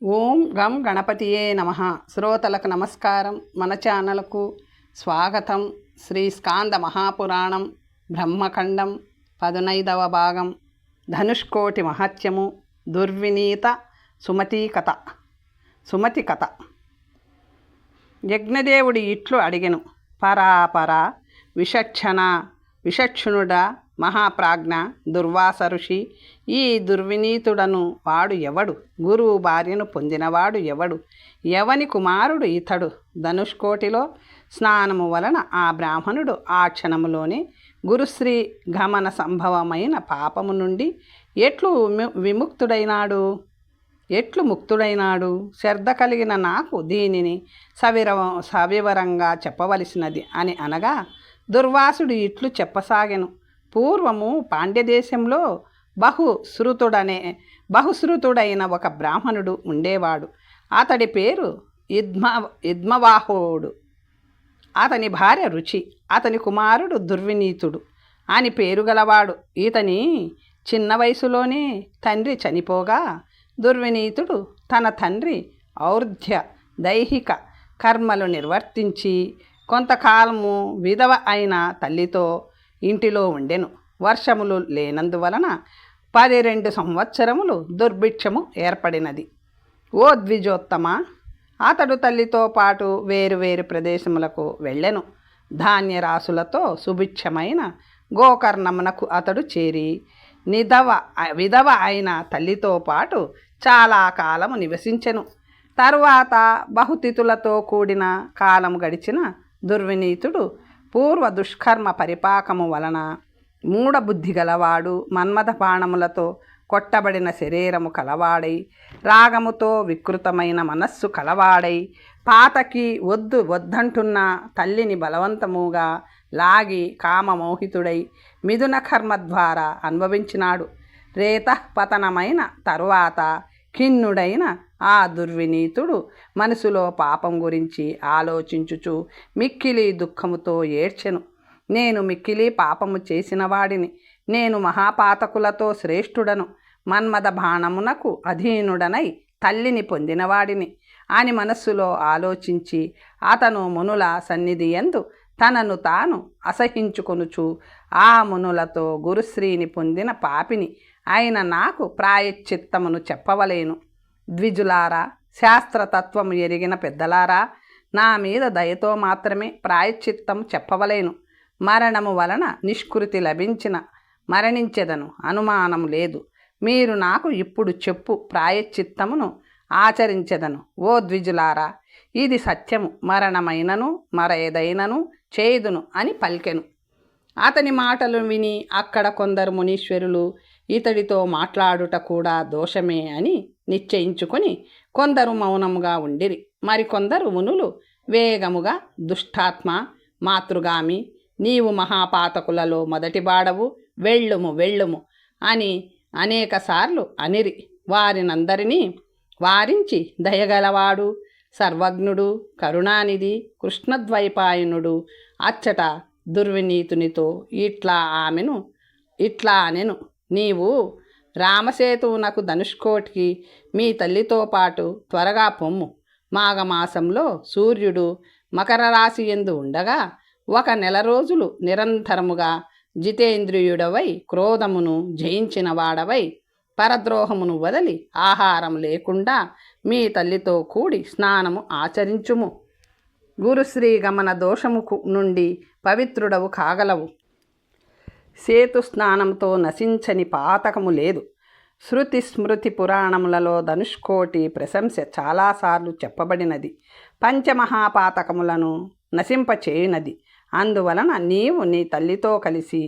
ఓం గం గణపతియే నమః. శ్రోతలకు నమస్కారం. మన ఛానల్కు స్వాగతం. శ్రీ స్కాంద మహాపురాణం బ్రహ్మఖండం 15వ భాగం ధనుష్కోటి మహత్యము దుర్వినీత సుమతి కథ. యజ్ఞదేవుడి ఇట్లు అడిగెను. పరాపర విషక్షణుడా మహాప్రాజ్ఞ దుర్వాస ఋషి, ఈ దుర్వినీతుడను వాడు ఎవడు? గురువు భార్యను పొందినవాడు ఎవడు? ఎవని కుమారుడు ఇతడు? ధనుష్కోటిలో స్నానము వలన ఆ బ్రాహ్మణుడు ఆ క్షణములోనే గురుశ్రీ గమన సంభవమైన పాపము నుండి ఎట్లు ముక్తుడైనాడు? శ్రద్ధ కలిగిన నాకు దీనిని సవివరంగా చెప్పవలసినది అని అనగా దుర్వాసుడు ఇట్లు చెప్పసాగెను. పూర్వము పాండ్యదేశంలో బహుశ్రుతుడైన ఒక బ్రాహ్మణుడు ఉండేవాడు. అతడి పేరు ఇద్మవాహుడు. అతని భార్య రుచి. అతని కుమారుడు దుర్వినీతుడు అని పేరు గలవాడు. ఇతని చిన్న వయసులోనే తండ్రి చనిపోగా దుర్వినీతుడు తన తండ్రి ఔర్ధ్య దైహిక కర్మలు నిర్వర్తించి కొంతకాలము విధవ అయిన తల్లితో ఇంటిలో ఉండెను. వర్షములు లేనందువలన 12 సంవత్సరములు దుర్భిక్షము ఏర్పడినది. ఓ ద్విజోత్తమ, అతడు తల్లితో పాటు వేరు ప్రదేశములకు వెళ్ళెను. ధాన్యరాశులతో సుభిక్షమైన గోకర్ణమునకు అతడు చేరి విధవ అయిన తల్లితో పాటు చాలా కాలము నివసించెను. తరువాత బహుతిథులతో కూడిన కాలము గడిచిన దుర్వినీతుడు పూర్వ దుష్కర్మ పరిపాకము వలన మూఢబుద్ధి గలవాడు, మన్మథ బాణములతో కొట్టబడిన శరీరము కలవాడై, రాగముతో వికృతమైన మనస్సు కలవాడై, పాతకి వద్దంటున్న తల్లిని బలవంతముగా లాగి కామమోహితుడై మిథున కర్మ ద్వారా అనుభవించినాడు. రేతఃపతనమైన తరువాత ఖిన్నుడైన ఆ దుర్వినీతుడు మనసులో పాపం గురించి ఆలోచించుచు మిక్కిలి దుఃఖముతో ఏడ్చెను. నేను మిక్కిలి పాపము చేసిన వాడిని, నేను మహాపాతకులతో శ్రేష్ఠుడను, మన్మథ బాణమునకు అధీనుడనై తల్లిని పొందినవాడిని అని మనస్సులో ఆలోచించి అతను మునుల సన్నిధి యందు తనను తాను అసహించుకొనుచు ఆ మునులతో గురుశ్రీని పొందిన పాపిని అయిన నాకు ప్రాయశ్చిత్తమును చెప్పవలేను. ద్విజులారా, శాస్త్రతత్వము ఎరిగిన పెద్దలారా, నా మీద దయతో మాత్రమే ప్రాయశ్చిత్తము చెప్పవలేను. మరణము వలన నిష్కృతి మరణించెదను, అనుమానం లేదు. మీరు నాకు ఇప్పుడు చెప్పు ప్రాయశ్చిత్తమును ఆచరించెదను. ఓ ద్విజులారా, ఇది సత్యము, మరణమైనను మరేదైనను చేయుదును అని పలికెను. అతని మాటలు విని అక్కడ కొందరు మునీశ్వరులు ఇతడితో మాట్లాడుట కూడా దోషమే అని నిశ్చయించుకొని కొందరు మౌనముగా ఉండిరి. మరికొందరు మునులు వేగముగా దుష్టాత్మ, మాతృగామి, నీవు మహాపాతకులలో మొదటివాడవు, వెళ్ళుము అని అనేకసార్లు అనిరి. వారినందరినీ వారించి దయగలవాడు, సర్వజ్ఞుడు, కరుణానిధి కృష్ణద్వైపాయనుడు అచ్చట దుర్వినీతునితో ఇట్లా అనెను. నీవు రామసేతువునకు ధనుష్కోటికి మీ తల్లితో పాటు త్వరగా పొమ్ము. మాఘమాసంలో సూర్యుడు మకర రాశి యందు ఉండగా 1 నెల రోజులు నిరంతరముగా జితేంద్రియుడవై క్రోధమును జయించిన వాడవై పరద్రోహమును వదలి ఆహారం లేకుండా మీ తల్లితో కూడి స్నానము ఆచరించుము. గురుశ్రీ గమన దోషము నుండి పవిత్రుడవు కాగలవు. సేతు స్నానంతో నశించని పాతకము లేదు. శృతి స్మృతి పురాణములలో ధనుష్కోటి ప్రశంస చాలాసార్లు చెప్పబడినది. పంచమహాపాతకములను నశింపచేయునది. అందువలన నీవు నీ తల్లితో కలిసి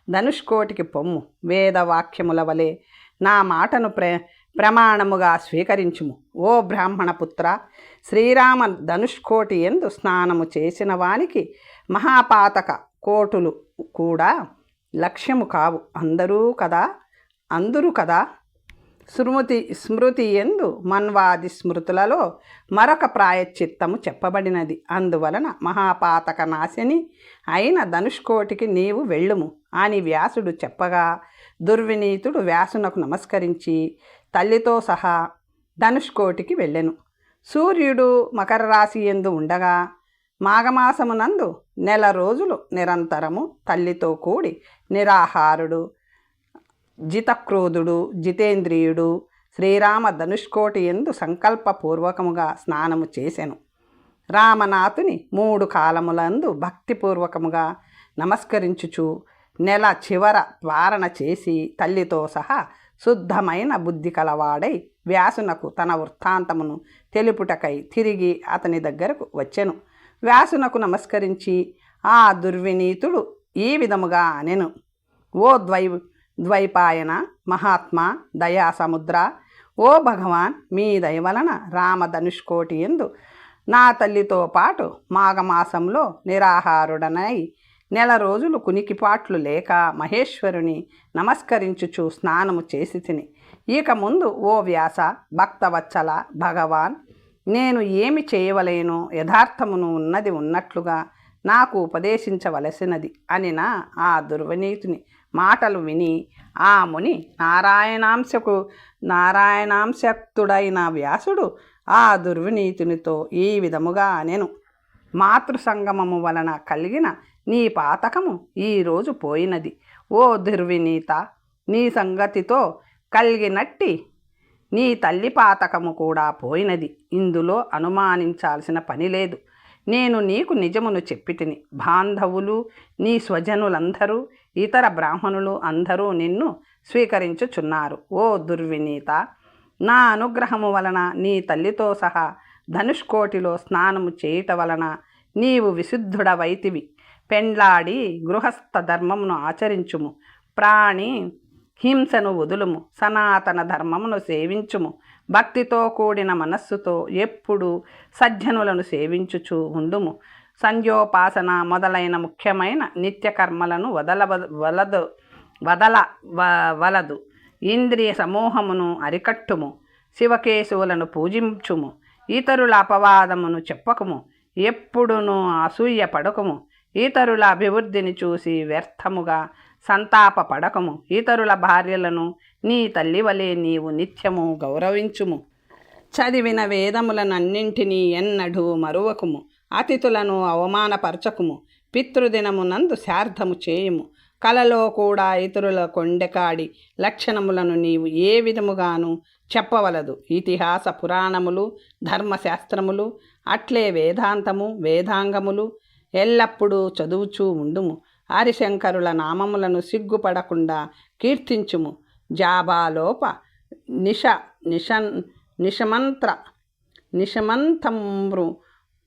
ధనుష్కోటికి పొమ్ము. వేదవాక్యముల వలె నా మాటను ప్రమాణముగా స్వీకరించుము. ఓ బ్రాహ్మణపుత్ర, శ్రీరామ ధనుష్కోటి యందు స్నానము చేసిన వానికి మహాపాతక కోటులు కూడా లక్ష్యము కావు. అందురు కదా. స్మృతి యందు మన్వాది స్మృతులలో మరొక ప్రాయశ్చిత్తము చెప్పబడినది. అందువలన మహాపాతక నాశిని అయిన ధనుష్కోటికి నీవు వెళ్ళుము అని వ్యాసుడు చెప్పగా దుర్వినీతుడు వ్యాసునకు నమస్కరించి తల్లితో సహా ధనుష్కోటికి వెళ్ళెను. సూర్యుడు మకర రాశి యందు ఉండగా మాఘమాసమునందు నెల రోజులు నిరంతరము తల్లితో కూడి నిరాహారుడు, జితక్రోధుడు, జితేంద్రియుడు శ్రీరామ ధనుష్కోటి యందు సంకల్పపూర్వకముగా స్నానము చేసెను. రామనాథుని 3 కాలములందు భక్తిపూర్వకముగా నమస్కరించుచు నెల చివర వారణ చేసి తల్లితో సహా శుద్ధమైన బుద్ధి కలవాడై వ్యాసునకు తన వృత్తాంతమును తెలుపుటకై తిరిగి అతని దగ్గరకు వచ్చెను. వ్యాసునకు నమస్కరించి ఆ దుర్వినీతుడు ఈ విధముగా అనెను. ఓ ద్వైపాయన మహాత్మా దయాసముద్ర, ఓ భగవాన్, మీ దయ వలన రామధనుష్కోటి యందు నా తల్లితో పాటు మాఘమాసంలో నిరాహారుడనై నెల రోజులు కునికిపాట్లు లేక మహేశ్వరుని నమస్కరించుచు స్నానము చేసి తిని. ఇక ముందు ఓ వ్యాస భక్తవత్సల భగవాన్, నేను ఏమి చేయవలేనో యథార్థమును ఉన్నది ఉన్నట్లుగా నాకు ఉపదేశించవలసినది అనిన ఆ దుర్వినీతుని మాటలు విని ఆ ముని నారాయణాంశక్తుడైన వ్యాసుడు ఆ దుర్వినీతునితో ఈ విధముగా అనెను. మాతృసంగమము వలన కలిగిన నీ పాతకము ఈరోజు పోయినది. ఓ దుర్వినీత, నీ సంగతితో కలిగినట్టి నీ తల్లి పాతకము కూడా పోయినది. ఇందులో అనుమానించాల్సిన పని లేదు. నేను నీకు నిజమును చెప్పితిని. బాంధవులు, నీ స్వజనులందరూ, ఇతర బ్రాహ్మణులు అందరూ నిన్ను స్వీకరించుచున్నారు. ఓ దుర్వినీత, నా అనుగ్రహము వలన నీ తల్లితో సహా ధనుష్కోటిలో స్నానము చేయుట వలన నీవు విశుద్ధుడవైతివి. పెండ్లాడి గృహస్థ ధర్మమును ఆచరించుము. ప్రాణి హింసను వదులుము. సనాతన ధర్మమును సేవించుము. భక్తితో కూడిన మనస్సుతో ఎప్పుడు సజ్జనులను సేవించుచు ఉండుము. సంధ్యోపాసన మొదలైన ముఖ్యమైన నిత్యకర్మలను వదలవలదు. ఇంద్రియ సమూహమును అరికట్టుము. శివకేశవులను పూజించుము. ఇతరుల అపవాదమును చెప్పకము. ఎప్పుడునూ అసూయ పడకము. ఇతరుల అభివృద్ధిని చూసి వ్యర్థముగా సంతాపపడకము. ఇతరుల భార్యలను నీ తల్లి వలె నీవు నిత్యము గౌరవించుము. చదివిన వేదములనన్నింటినీ ఎన్నడూ మరువకుము. అతిథులను అవమానపరచకుము. పితృదినమునందు శార్ధము చేయుము. కలలో కూడా ఇతరుల కొండెకాడి లక్షణములను నీవు ఏ విధముగాను చెప్పవలదు. ఇతిహాస పురాణములు, ధర్మశాస్త్రములు, అట్లే వేదాంతము, వేదాంగములు ఎల్లప్పుడూ చదువుచూ ఉండుము. హరిశంకరుల నామములను సిగ్గుపడకుండా కీర్తించుము. జాబాలోప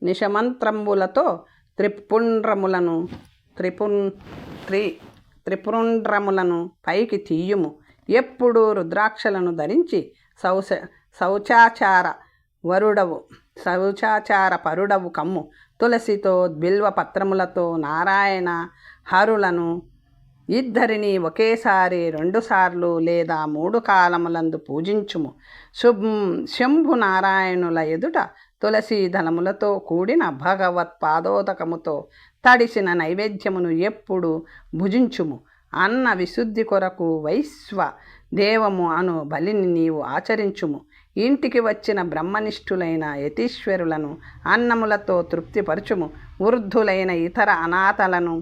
నిశమంత్రములతో త్రిపుండ్రములను పైకి తీయుము. ఎప్పుడూ రుద్రాక్షలను ధరించి శౌచాచార పరుడవు కమ్ము. తులసితో బిల్వ పత్రములతో నారాయణ హరులను ఇద్దరిని ఒకేసారి 2 సార్లు లేదా 3 కాలములందు పూజించుము. శంభు నారాయణుల ఎదుట తులసీ దళములతో కూడిన భగవత్పాదోదకముతో తడిసిన నైవేద్యమును ఎప్పుడు భుజించుము. అన్న విశుద్ధి కొరకు వైశ్వ దేవము అను బలిని నీవు ఆచరించుము. ఇంటికి వచ్చిన బ్రహ్మనిష్ఠులైన యతీశ్వరులను అన్నములతో తృప్తిపరచుము. వృద్ధులైన ఇతర అనాథలను,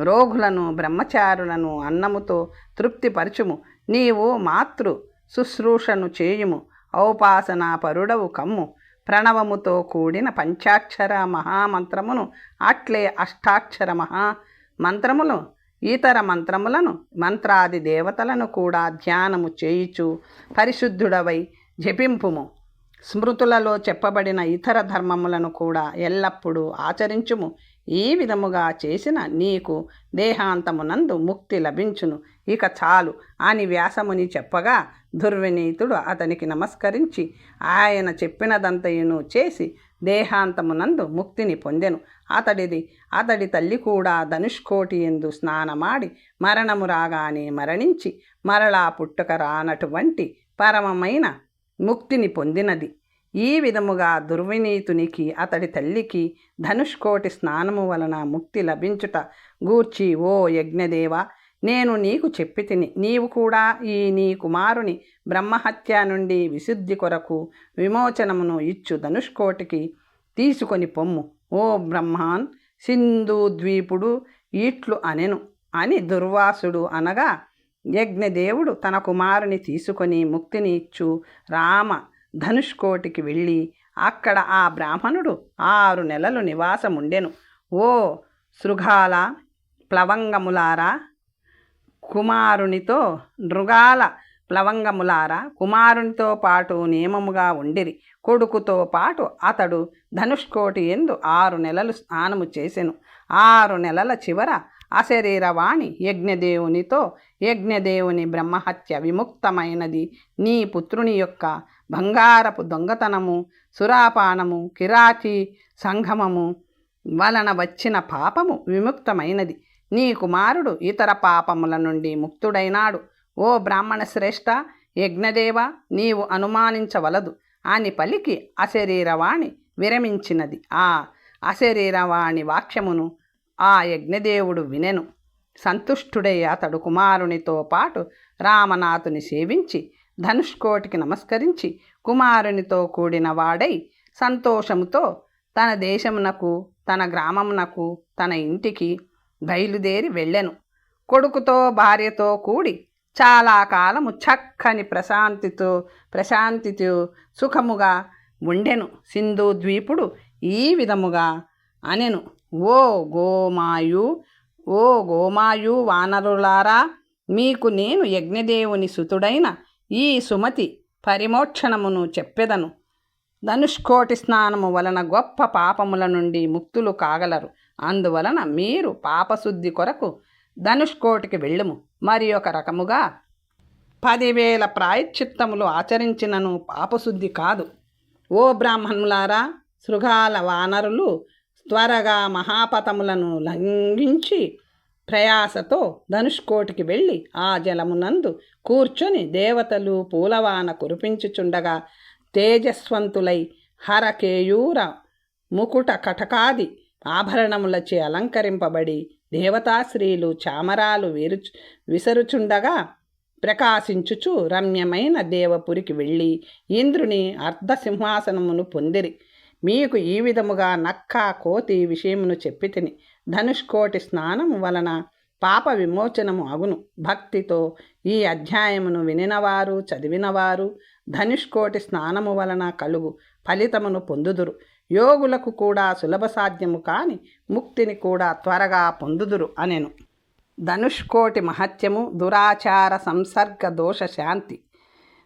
రోగులను, బ్రహ్మచారులను అన్నముతో తృప్తిపరచుము. నీవు మాతృ శుశ్రూషను చేయుము. ఔపాసనా పరుడవు కమ్ము. ప్రణవముతో కూడిన పంచాక్షర మహామంత్రమును, అట్లే అష్టాక్షర మహామంత్రములు, ఇతర మంత్రములను, మంత్రాది దేవతలను కూడా ధ్యానము చేయుచు పరిశుద్ధుడవై జపింపుము. స్మృతులలో చెప్పబడిన ఇతర ధర్మములను కూడా ఎల్లప్పుడూ ఆచరించుము. ఈ విధముగా చేసిన నీకు దేహాంతమునందు ముక్తి లభించును. ఇక చాలు అని వ్యాసముని చెప్పగా దుర్వినీతుడు అతనికి నమస్కరించి ఆయన చెప్పినదంతయును చేసి దేహాంతమునందు ముక్తిని పొందెను. అతడి తల్లి కూడా ధనుష్కోటి యందు స్నానమాడి మరణము రాగానే మరణించి మరలా పుట్టుక రానటువంటి పరమమైన ముక్తిని పొందినది. ఈ విధముగా దుర్వినీతునికి అతడి తల్లికి ధనుష్కోటి స్నానము వలన ముక్తి లభించుట గూర్చి ఓ యజ్ఞదేవ, నేను నీకు చెప్పి తిని, నీవు కూడా ఈ నీ కుమారుని బ్రహ్మహత్య నుండి విశుద్ధి కొరకు విమోచనమును ఇచ్చు ధనుష్కోటికి తీసుకొని పొమ్ము. ఓ బ్రహ్మాన్, సింధు ద్వీపుడు ఇట్లు అనెను అని దుర్వాసుడు అనగా, యజ్ఞదేవుడు తన కుమారుని తీసుకొని ముక్తిని ఇచ్చు రామ ధనుష్కోటికి వెళ్ళి అక్కడ ఆ బ్రాహ్మణుడు 6 నెలలు నివాసముండెను. ఓ శృగాల ప్లవంగములారా, కుమారునితో నృగాల ప్లవంగములారా, కుమారునితో పాటు నియమముగా ఉండిరి. కొడుకుతో పాటు అతడు ధనుష్కోటి ఎందు 6 నెలలు స్నానము చేసెను. 6 నెలల చివర అశరీరవాణి యజ్ఞదేవునితో, యజ్ఞదేవుని బ్రహ్మహత్య విముక్తమైనది. నీ పుత్రుని యొక్క బంగారపు దొంగతనము, సురాపానము, కిరాతి సంగమము వలన వచ్చిన పాపము విముక్తమైనది. నీ కుమారుడు ఇతర పాపముల నుండి ముక్తుడైనాడు. ఓ బ్రాహ్మణ శ్రేష్ఠ, యజ్ఞదేవ, నీవు అనుమానించవలదు అని పలికి అశరీరవాణి విరమించినది. ఆ అశరీరవాణి వాక్యమును ఆ యజ్ఞదేవుడు వినెను. సంతుష్టుడై అతడు కుమారునితో పాటు రామనాథుని సేవించి ధనుష్కోటికి నమస్కరించి కుమారునితో కూడిన వాడై సంతోషముతో తన దేశమునకు, తన గ్రామమునకు, తన ఇంటికి బయలుదేరి వెళ్ళెను. కొడుకుతో భార్యతో కూడి చాలా కాలము చక్కని ప్రశాంతితో సుఖముగా ఉండెను. సింధు ద్వీపుడు ఈ విధముగా అనెను, ఓ గోమాయు వానరులారా, మీకు నేను యజ్ఞదేవుని సుతుడైన ఈ సుమతి పరిమోక్షణమును చెప్పెదను. ధనుష్కోటి స్నానము వలన గొప్ప పాపముల నుండి ముక్తులు కాగలరు. అందువలన మీరు పాపశుద్ధి కొరకు ధనుష్కోటికి వెళ్ళుము. మరి ఒక రకముగా 10,000 ప్రాయశ్చిత్తములు ఆచరించినను పాపశుద్ధి కాదు. ఓ బ్రాహ్మణులారా, శృగాల వానరులు త్వరగా మహాపతములను లంఘించి ప్రయాసతో ధనుష్కోటికి వెళ్ళి ఆ జలమునందు కూర్చొని దేవతలు పూలవాన కురిపించుచుండగా తేజస్వంతులై హరకేయూర ముకుట కటకాది ఆభరణములచే అలంకరింపబడి దేవతాశ్రీలు చామరాలు విసరుచుండగా ప్రకాశించుచు రమ్యమైన దేవపురికి వెళ్ళి ఇంద్రుని అర్ధసింహాసనమును పొందిరి. మీకు ఈ విధముగా నక్క కోతి విషయమును చెప్పి తిని, ధనుష్కోటి స్నానము వలన పాప విమోచనము అగును. భక్తితో ఈ అధ్యాయమును వినినవారు, చదివినవారు ధనుష్కోటి స్నానము వలన కలుగు ఫలితమును పొందుదురు. యోగులకు కూడా సులభ సాధ్యము కాని ముక్తిని కూడా త్వరగా పొందుదురు అనెను. ధనుష్కోటి మహత్యము, దురాచార సంసర్గ దోష శాంతి.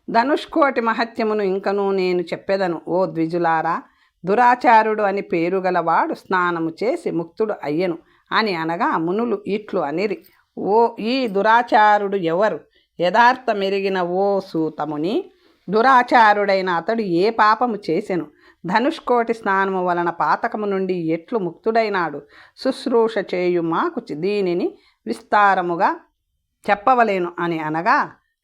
ధనుష్కోటి మహత్యమును ఇంకనూ నేను చెప్పెదను. ఓ ద్విజులారా, దురాచారుడు అని పేరు గలవాడు స్నానము చేసి ముక్తుడు అయ్యెను అని అనగా మునులు ఇట్లు అనిరి. ఓ ఈ దురాచారుడు ఎవరు? యథార్థమెరిగిన ఓ సూతముని, దురాచారుడైన అతడు ఏ పాపము చేసెను? ధనుష్కోటి స్నానము వలన పాతకము నుండి ఎట్లు ముక్తుడైనాడు? శుశ్రూష చేయు మాకు దీనిని విస్తారముగా చెప్పవలేను అని అనగా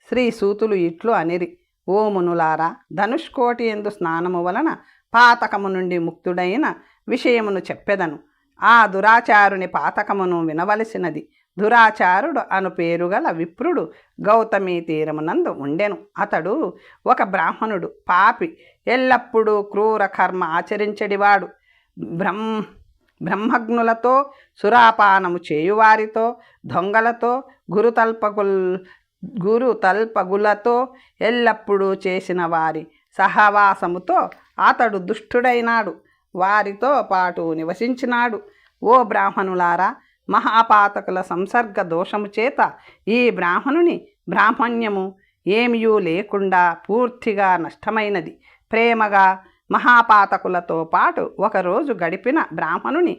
శ్రీ సూతులు ఇట్లు అనిరి. ఓ మునులారా, ధనుష్కోటి ఎందు స్నానము వలన పాతకము నుండి ముక్తుడైన విషయమును చెప్పెదను. ఆ దురాచారుని పాతకమును వినవలసినది. దురాచారుడు అను పేరుగల విప్రుడు గౌతమి తీరమునందు ఉండెను. అతడు ఒక బ్రాహ్మణుడు, పాపి, ఎల్లప్పుడూ క్రూర కర్మ ఆచరించడివాడు. బ్రహ్మజ్ఞులతో, సురాపానము చేయువారితో, దొంగలతో, గురుతల్పగులతో ఎల్లప్పుడూ చేసిన వారి సహవాసముతో అతడు దుష్టుడైనాడు. వారితో పాటు నివసించినాడు. ఓ బ్రాహ్మణులారా, మహాపాతకుల సంసర్గ దోషము చేత ఈ బ్రాహ్మణుని బ్రాహ్మణ్యము ఏమియూ లేకుండా పూర్తిగా నష్టమైనది. ప్రేమగా మహాపాతకులతో పాటు ఒకరోజు గడిపిన బ్రాహ్మణుని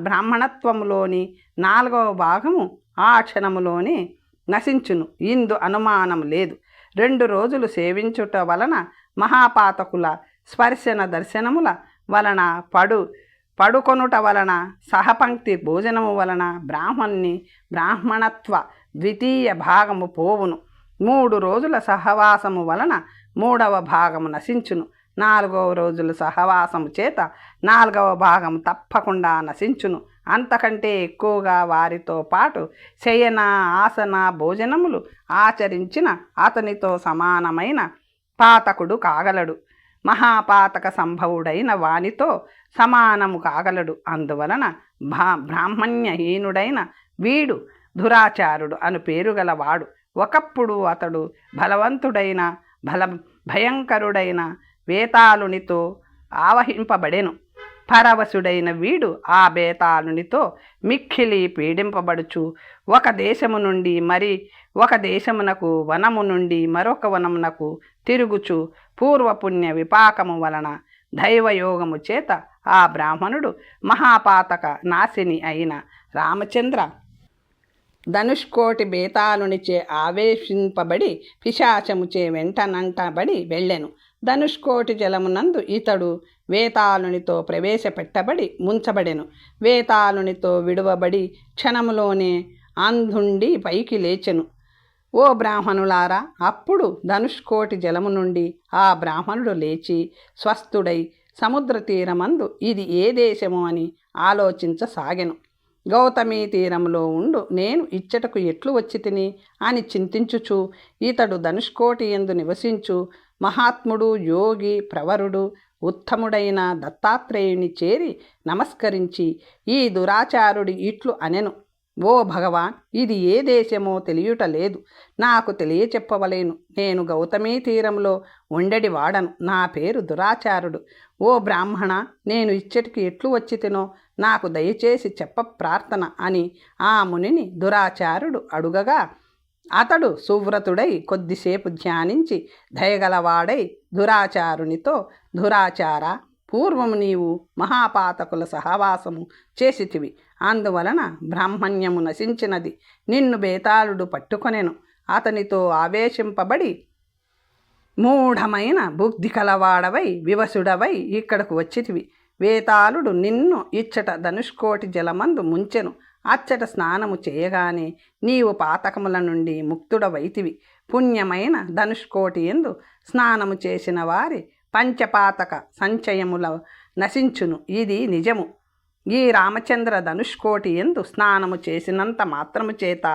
బ్రాహ్మణత్వములోని 4వ భాగము ఆ క్షణములోనే నశించును. ఇందు అనుమానం లేదు. 2 రోజులు సేవించుట వలన మహాపాతకుల స్పర్శన దర్శనముల వలన పడుకొనుట వలన సహపంక్తి భోజనము వలన బ్రాహ్మణత్వ ద్వితీయ భాగము పోవును. 3 రోజుల సహవాసము వలన 3వ భాగము నశించును. 4వ రోజుల సహవాసము చేత 4వ భాగము తప్పకుండా నశించును అంతకంటే ఎక్కువగా వారితో పాటు శయన ఆసన భోజనములు ఆచరించిన అతనితో సమానమైన పాతకుడు కాగలడు. మహాపాతక సంభవుడైన వానితో సమానము కాగలడు. అందువలన బ్రాహ్మణ్యహీనుడైన వీడు దురాచారుడు అను పేరు గలవాడు. ఒకప్పుడు అతడు బలవంతుడైన భయంకరుడైన వేతాళునితో ఆవహింపబడెను. పరవశుడైన వీడు ఆ బేతాళునితో మిక్కిలి పీడింపబడుచు ఒక దేశము నుండి మరి ఒక దేశమునకు, వనము నుండి మరొక వనమునకు తిరుగుచు పూర్వపుణ్య విపాకము వలన దైవయోగము చేత ఆ బ్రాహ్మణుడు మహాపాతక నాశిని అయిన రామచంద్ర ధనుష్కోటి బేతాళునిచే ఆవేశింపబడి పిశాచముచే వెంటనంటబడి వెళ్ళెను. ధనుష్కోటి జలమునందు ఇతడు వేతాళునితో ప్రవేశపెట్టబడి ముంచబడెను. వేతాళునితో విడువబడి క్షణములోనే అంధుండి పైకి లేచెను. ఓ బ్రాహ్మణులారా, అప్పుడు ధనుష్కోటి జలము నుండి ఆ బ్రాహ్మణుడు లేచి స్వస్థుడై సముద్ర తీరమందు ఇది ఏ దేశము అని ఆలోచించసాగెను. గౌతమీ తీరంలో ఉండు నేను ఇచ్చటకు ఎట్లు వచ్చి తిని అని చింతించుచు ఇతడు ధనుష్కోటి యందు నివసించు మహాత్ముడు, యోగి, ప్రవరుడు, ఉత్తముడైన దత్తాత్రేయుని చేరి నమస్కరించి ఈ దురాచారుడి ఇట్లు అనెను: ఓ భగవాన్, ఇది ఏ దేశమో తెలియుట లేదు. నాకు తెలియచెప్పవలేను. నేను గౌతమీ తీరంలో ఉండడి వాడను. నా పేరు దురాచారుడు. ఓ బ్రాహ్మణ, నేను ఇచ్చటికి ఎట్లు వచ్చి తినో నాకు దయచేసి చెప్ప ప్రార్థన అని ఆ మునిని దురాచారుడు అడుగగా అతడు సువ్రతుడై కొద్దిసేపు ధ్యానించి దయగలవాడై దురాచారునితో: దురాచార, పూర్వము నీవు మహాపాతకుల సహవాసము చేసితివి. అందువలన బ్రాహ్మణ్యము నశించినది. నిన్ను బేతాళుడు పట్టుకొనెను. అతనితో ఆవేశింపబడి మూఢమైన బుద్ధి కలవాడవై వివసుడవై ఇక్కడకు వచ్చితివి. వేతాళుడు నిన్ను ఇచ్చట ధనుష్కోటి జలమందు ముంచెను. అచ్చట స్నానము చేయగానే నీవు పాతకముల నుండి ముక్తుడవైతివి. పుణ్యమైన ధనుష్కోటి యందు స్నానము చేసిన వారి పంచపాతక సంచయముల నశించును. ఇది నిజము. ఈ రామచంద్ర ధనుష్కోటి యందు స్నానము చేసినంత మాత్రము చేత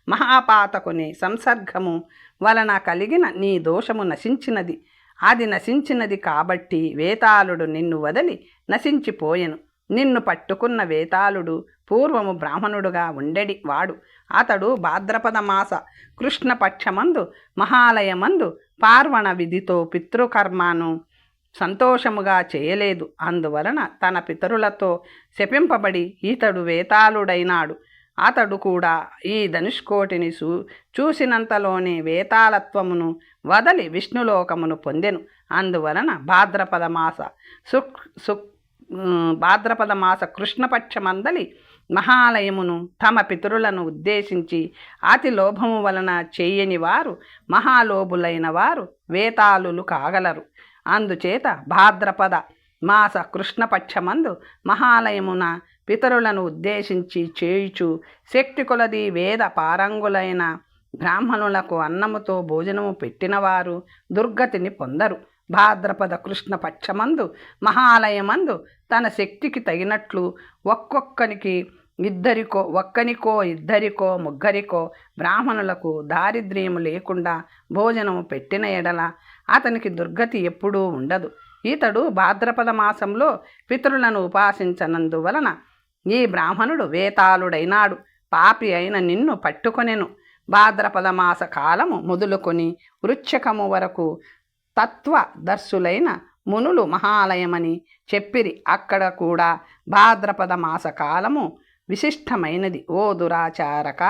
మహాపాతకుని సంసర్గము వలన కలిగిన నీ దోషము నశించినది. అది నశించినది కాబట్టి వేతాళుడు నిన్ను వదిలి నశించిపోయెను. నిన్ను పట్టుకున్న వేతాళుడు పూర్వము బ్రాహ్మణుడుగా ఉండెడి వాడు. అతడు భాద్రపద మాస కృష్ణపక్షమందు మహాలయమందు పార్వణ విధితో పితృకర్మను సంతోషముగా చేయలేదు. అందువలన తన పితరులతో శపింపబడి ఇతడు వేతాళుడైనాడు. అతడు కూడా ఈ ధనుష్కోటిని చూసినంతలోనే వేతాళత్వమును వదలి విష్ణులోకమును పొందెను. అందువలన భాద్రపద మాస కృష్ణపక్షమందలి మహాలయమును తమ పితరులను ఉద్దేశించి అతి లోభము వలన చేయని వారు మహాలోభులైన వారు వేతాళులు కాగలరు. అందుచేత భాద్రపద మాస కృష్ణపక్షమందు మహాలయమున పితరులను ఉద్దేశించి చేయుచు శక్తి కొలది వేద పారంగులైన బ్రాహ్మణులకు అన్నముతో భోజనము పెట్టినవారు దుర్గతిని పొందరు. భాద్రపద కృష్ణపక్షమందు మహాలయమందు తన శక్తికి తగినట్లు ఒక్కనికో ఇద్దరికో ముగ్గురికో బ్రాహ్మణులకు దారిద్ర్యము లేకుండా భోజనము పెట్టిన ఎడల అతనికి దుర్గతి ఎప్పుడూ ఉండదు. ఇతడు భాద్రపద మాసంలో పితరులను ఉపాసించనందువలన ఈ బ్రాహ్మణుడు వేతాళుడైనాడు. పాపి అయిన నిన్ను పట్టుకొనెను. భాద్రపద మాస కాలము మొదలుకొని వృశ్చికము వరకు తత్వదర్శులైన మునులు మహాలయమని చెప్పిరి. అక్కడ కూడా భాద్రపద మాస కాలము విశిష్టమైనది. ఓ దురాచారక,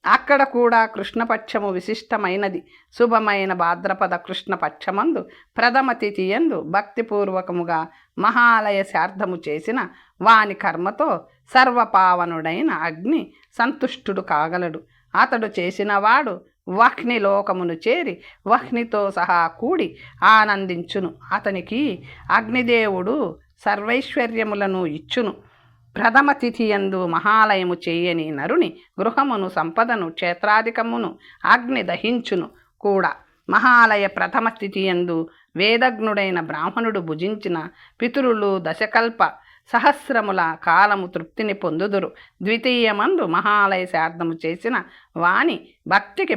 అక్కడ కూడా కృష్ణపక్షము విశిష్టమైనది. శుభమైన భాద్రపద కృష్ణపక్షమందు ప్రథమ తిథియందు భక్తిపూర్వకముగా మహాలయ శార్థము చేసిన వాని కర్మతో సర్వపావనుడైన అగ్ని సంతుష్టుడు కాగలడు. అతడు చేసినవాడు వహ్ని లోకమును చేరి వహ్నితో సహా కూడి ఆనందించును. అతనికి అగ్నిదేవుడు సర్వైశ్వర్యములను ఇచ్చును. ప్రథమ తిథియందు మహాలయము చేయని నరుని గృహమును, సంపదను, క్షేత్రాధికమును అగ్ని దహించును కూడా. మహాలయ ప్రథమ తిథియందు వేదజ్ఞుడైన బ్రాహ్మణుడు భుజించిన పితరులు దశకల్ప సహస్రముల కాలము తృప్తిని పొందుదురు. ద్వితీయమందు మహాలయ శార్థము చేసిన వాణి భక్తికి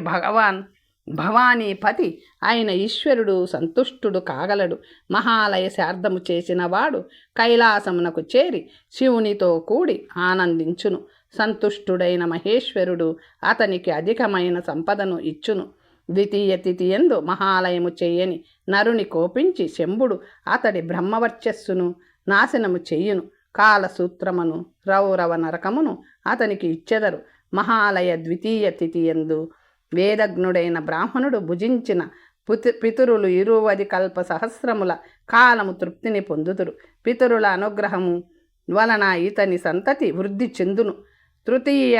భవానీపతి అయిన ఈశ్వరుడు సంతుష్టుడు కాగలడు. మహాలయ శార్థము చేసిన వాడు కైలాసమునకు చేరి శివునితో కూడి ఆనందించును. సంతుష్టుడైన మహేశ్వరుడు అతనికి అధికమైన సంపదను ఇచ్చును. ద్వితీయ తిథియందు మహాలయము చేయని నరుని కోపించి శంభుడు అతడి బ్రహ్మవర్చస్సును నాశనము చెయ్యును. కాలసూత్రమును రౌరవ నరకమును అతనికి ఇచ్చెదరు. మహాలయ ద్వితీయ తిథియందు వేదజ్ఞుడైన బ్రాహ్మణుడు భుజించిన పితరులు 20 కల్ప సహస్రముల కాలము తృప్తిని పొందుదురు. పితరుల అనుగ్రహము వలన ఇతని సంతతి వృద్ధి చెందును. తృతీయ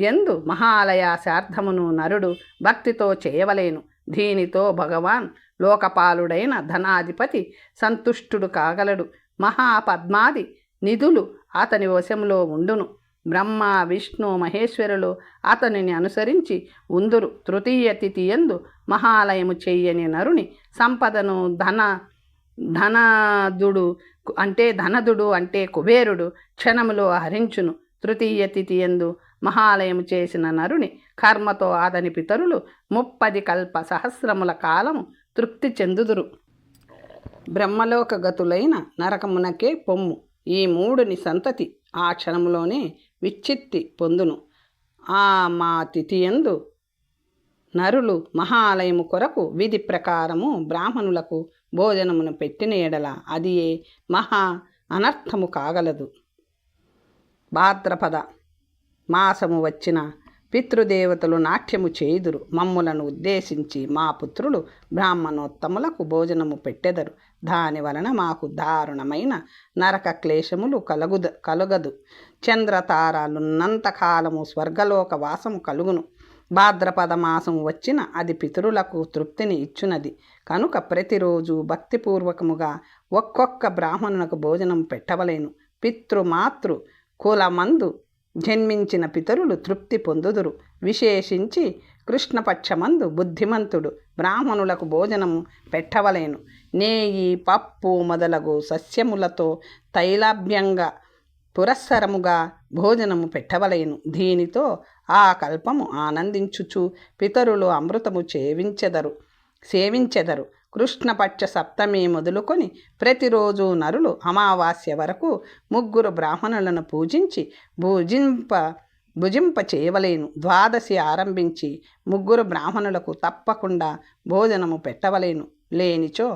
ఎందు మహాలయ శార్థమును నరుడు భక్తితో చేయవలేను. దీనితో భగవాన్ లోకపాలుడైన ధనాధిపతి సంతుష్టుడు కాగలడు. మహాపద్మాది నిధులు అతని వశంలో ఉండును. బ్రహ్మ విష్ణు మహేశ్వరులు అతనిని అనుసరించి ఉందురు. తృతీయ తిథి యందు మహాలయము చెయ్యని నరుని సంపదను ధనదుడు అంటే కుబేరుడు క్షణములో హరించును. తృతీయ తిథి యందు మహాలయము చేసిన నరుని కర్మతో అతని పితరులు 30 కల్ప సహస్రముల కాలము తృప్తి చెందుదురు. బ్రహ్మలోక గతులైన నరకమునకే పొమ్ము. ఈ మూడుని సంతతి ఆ క్షణములోనే విచ్చిత్తి పొందును. మా తిథియందు నరులు మహాలయము కొరకు విధి ప్రకారము బ్రాహ్మణులకు భోజనమును పెట్టిన ఎడల అది మహా అనర్థము కాగలదు. భాద్రపద మాసము వచ్చిన పితృదేవతలు నాట్యము చేయుదురు. మమ్ములను ఉద్దేశించి మా పుత్రులు బ్రాహ్మణోత్తములకు భోజనము పెట్టెదరు. దాని వలన మాకు దారుణమైన నరక క్లేశములు కలుగదు. చంద్రతారాలున్నంతకాలము స్వర్గలోక వాసము కలుగును. భాద్రపద మాసము వచ్చిన అది పితరులకు తృప్తిని ఇచ్చునది కనుక ప్రతిరోజు భక్తిపూర్వకముగా ఒక్కొక్క బ్రాహ్మణునకు భోజనం పెట్టవలేను. పితృమాతృ కులమందు జన్మించిన పితరులు తృప్తి పొందుదురు. విశేషించి కృష్ణపక్షమందు బుద్ధిమంతుడు బ్రాహ్మణులకు భోజనము పెట్టవలేను. నేయి పప్పు మొదలగు సస్యములతో తైలాభ్యంగా పురస్సరముగా భోజనము పెట్టవలేను. దీనితో ఆ కల్పము ఆనందించుచు పితరులు అమృతము సేవించెదరు. కృష్ణపక్ష సప్తమి మొదలుకొని ప్రతిరోజు నరులు అమావాస్య వరకు 3 బ్రాహ్మణులను పూజించి భుజింప చేయవలేను. ద్వాదశి ఆరంభించి 3 బ్రాహ్మణులకు తప్పకుండా భోజనము పెట్టవలేను. లేనిచో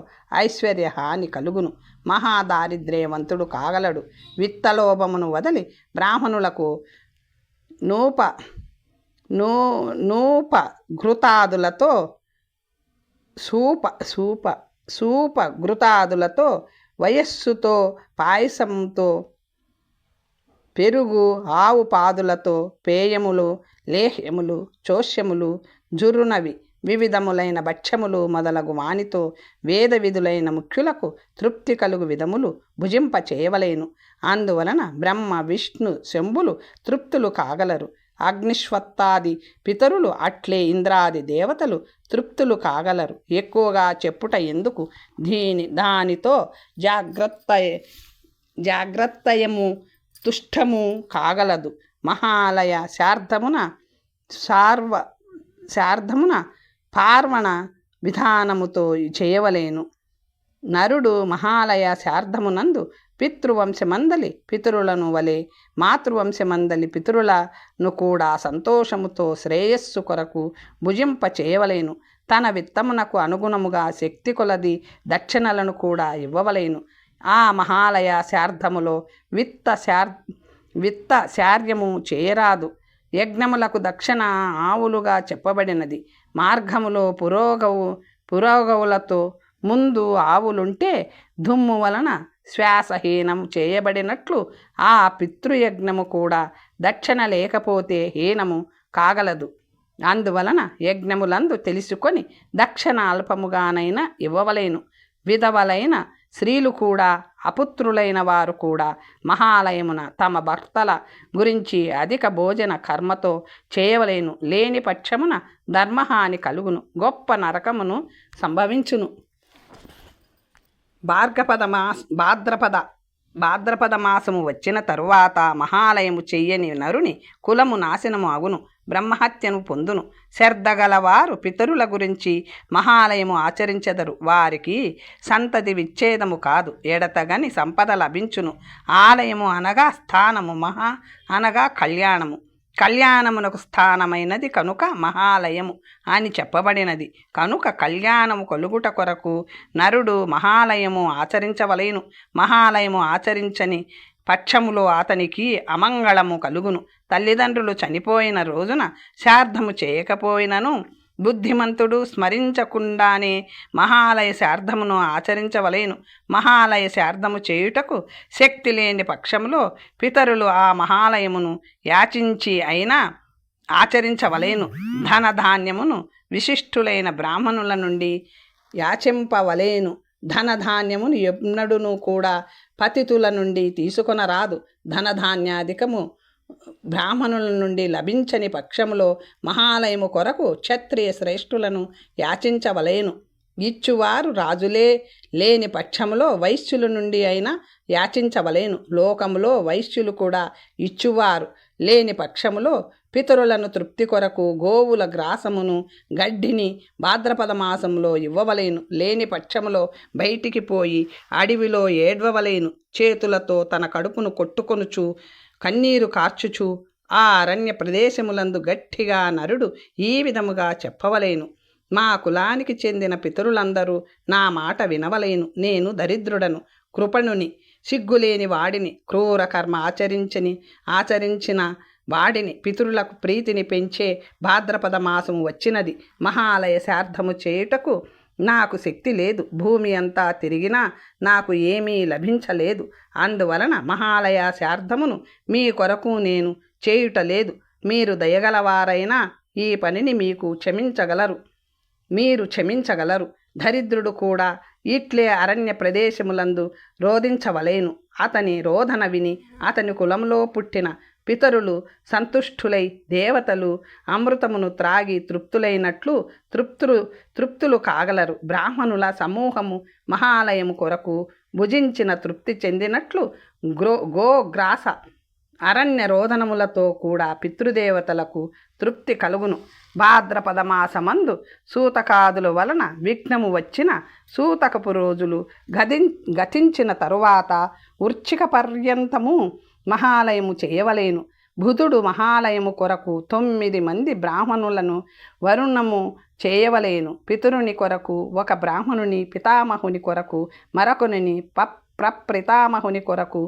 ఐశ్వర్య హాని కలుగును. మహాదారిద్ర్యవంతుడు కాగలడు. విత్తలోభమును వదలి బ్రాహ్మణులకు నూప ఘృతాదులతో సూప ఘృతాదులతో వయస్సుతో పాయసంతో పెరుగు ఆవు పాదులతో పేయములు లేహ్యములు చోష్యములు జుర్రునవి వివిధములైన భక్ష్యములు మొదలగు వానితో వేద విధులైన ముఖ్యులకు తృప్తి కలుగు విధములు భుజింప చేయవలేను. అందువలన బ్రహ్మ విష్ణు శంభులు తృప్తులు కాగలరు. అగ్నిశ్వత్తాది పితరులు అట్లే ఇంద్రాది దేవతలు తృప్తులు కాగలరు. ఎక్కువగా చెప్పుట ఎందుకు? దానితో జాగ్రత్తయము తుష్టము కాగలదు. మహాలయ శార్ధమున పార్వణ విధానముతో చేయవలేను. నరుడు మహాలయ శార్ధమునందు పితృవంశమందలి పితరులను వలె మాతృవంశమందలి పితరులను కూడా సంతోషముతో శ్రేయస్సు కొరకు భుజింప చేయవలేను. తన విత్తమునకు అనుగుణముగా శక్తి కొలది దక్షిణలను కూడా ఇవ్వవలేను. ఆ మహాలయ శార్ధములో విత్త శార్యము చేయరాదు. యజ్ఞములకు దక్షిణ ఆవులుగా చెప్పబడినది. మార్గములో పురోగవులతో ముందు ఆవులుంటే దుమ్ము వలన శ్వాసహీనం చేయబడినట్లు ఆ పితృయజ్ఞము కూడా దక్షిణ లేకపోతే హీనము కాగలదు. అందువలన యజ్ఞములందు తెలుసుకొని దక్షిణ అల్పముగానైనా ఇవ్వవలేను. విధవలైన స్త్రీలు కూడా అపుత్రులైన వారు కూడా మహాలయమున తమ భర్తల గురించి అధిక భోజన కర్మతో చేయవలేను. లేని పక్షమున ధర్మహాని కలుగును, గొప్ప నరకమును సంభవించును. భాద్రపద భాద్రపద మాసము వచ్చిన తరువాత మహాలయము చెయ్యని నరుని కులము నాశనము అగును, బ్రహ్మహత్యను పొందును. శ్రద్ధగలవారు పితరుల గురించి మహాలయము ఆచరించెదరు. వారికి సంతతి విచ్ఛేదము కాదు, ఎడతగని సంపద లభించును. ఆలయము అనగా స్థానము, మహా అనగా కళ్యాణము. కళ్యాణమునకు స్థానమైనది కనుక మహాలయము అని చెప్పబడినది. కనుక కళ్యాణము కలుగుట కొరకు నరుడు మహాలయము ఆచరించవలెను. మహాలయము ఆచరించని పక్షములో అతనికి అమంగళము కలుగును. తల్లిదండ్రులు చనిపోయిన రోజున శ్రాద్ధము చేయకపోయినను బుద్ధిమంతుడు స్మరించకుండానే మహాలయ శ్రాద్ధమును ఆచరించవలెను. మహాలయ శ్రాద్ధము చేయుటకు శక్తి లేని పక్షంలో పితరులు ఆ మహాలయమును యాచించి అయినా ఆచరించవలెను. ధనధాన్యమును విశిష్టులైన బ్రాహ్మణుల నుండి యాచింపవలెను. ధనధాన్యమును ఎన్నడూను కూడా పతితుల నుండి తీసుకొనరాదు. ధనధాన్యాధికము బ్రాహ్మణుల నుండి లభించని పక్షములో మహాలయము కొరకు క్షత్రియ శ్రేష్ఠులను యాచించవలెను. ఇచ్చువారు రాజులే లేని పక్షములో వైశ్యుల నుండి అయినా యాచించవలెను. లోకములో వైశ్యులు కూడా ఇచ్చువారు లేని పక్షములో పితరులను తృప్తి కొరకు గోవుల గ్రాసమును గడ్డిని భాద్రపద మాసంలో ఇవ్వవలెను. లేని పక్షములో బయటికి పోయి అడవిలో ఏడ్వవలెను. చేతులతో తన కడుపును కొట్టుకొనుచు కన్నీరు కార్చుచు ఆ అరణ్య ప్రదేశములందు గట్టిగా నరుడు ఈ విధముగా చెప్పవలెను. మా కులానికి చెందిన పితరులందరూ నా మాట వినవలెను. నేను దరిద్రుడను, కృపణుని, సిగ్గులేని వాడిని, క్రూర కర్మ ఆచరించిన వాడిని. పితరులకు ప్రీతిని పెంచే భాద్రపద మాసము వచ్చినది. మహాలయ శ్రాద్ధము చేయుటకు నాకు శక్తి లేదు. భూమి అంతా తిరిగినా నాకు ఏమీ లభించలేదు. అందువలన మహాలయ శ్రాద్ధమును మీ కొరకు నేను చేయుటలేదు. మీరు దయగలవారైనా ఈ పనిని మీరు క్షమించగలరు. దరిద్రుడు కూడా ఇట్లే అరణ్య ప్రదేశములందు రోధించవలెను. అతని రోధన విని అతని కులంలో పుట్టిన పితరులు సంతుష్టులై దేవతలు అమృతమును త్రాగి తృప్తులైనట్లు తృప్తులు కాగలరు. బ్రాహ్మణుల సమూహము మహాలయము కొరకు భుజించిన తృప్తి చెందినట్లు గోగ్రాస అరణ్య రోదనములతో కూడా పితృదేవతలకు తృప్తి కలుగును. భాద్రపద మాసమందు సూతకాదుల వలన విఘ్నము వచ్చిన సూతకపు రోజులు గతించిన తరువాత వృశ్చిక పర్యంతము మహాలయము చేయవలెను. బుధుడు మహాలయము కొరకు 9 మంది బ్రాహ్మణులను వరుణము చేయవలెను. పితరుని కొరకు ఒక బ్రాహ్మణుని, పితామహుని కొరకు మరొకని, ప్రప్రపితామహుని కొరకు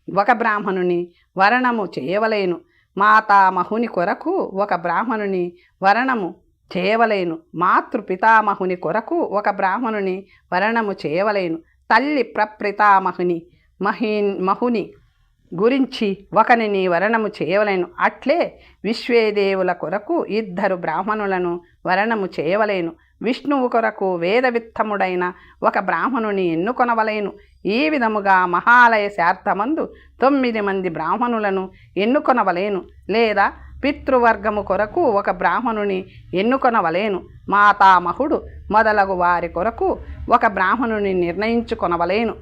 ఒక బ్రాహ్మణుని వరణము చేయవలెను. మాతామహుని కొరకు ఒక బ్రాహ్మణుని వరణము చేయవలెను. మాతృపితామహుని కొరకు ఒక బ్రాహ్మణుని వరణము చేయవలెను. తల్లి ప్రప్రపితామహుని మహుని గురించి ఒకనిని వరణము చేయవలెను. అట్లే విశ్వేదేవుల కొరకు 2 బ్రాహ్మణులను వరణము చేయవలెను. విష్ణువు కొరకు వేదవిత్తముడైన ఒక బ్రాహ్మణుని ఎన్నుకొనవలెను. ఈ విధముగా మహాలయ శ్రాద్ధమందు 9 మంది బ్రాహ్మణులను ఎన్నుకొనవలెను. లేదా పితృవర్గము కొరకు ఒక బ్రాహ్మణుని ఎన్నుకొనవలెను. మాతామహుడు మొదలగు వారి కొరకు ఒక బ్రాహ్మణుని నిర్ణయించుకొనవలెను.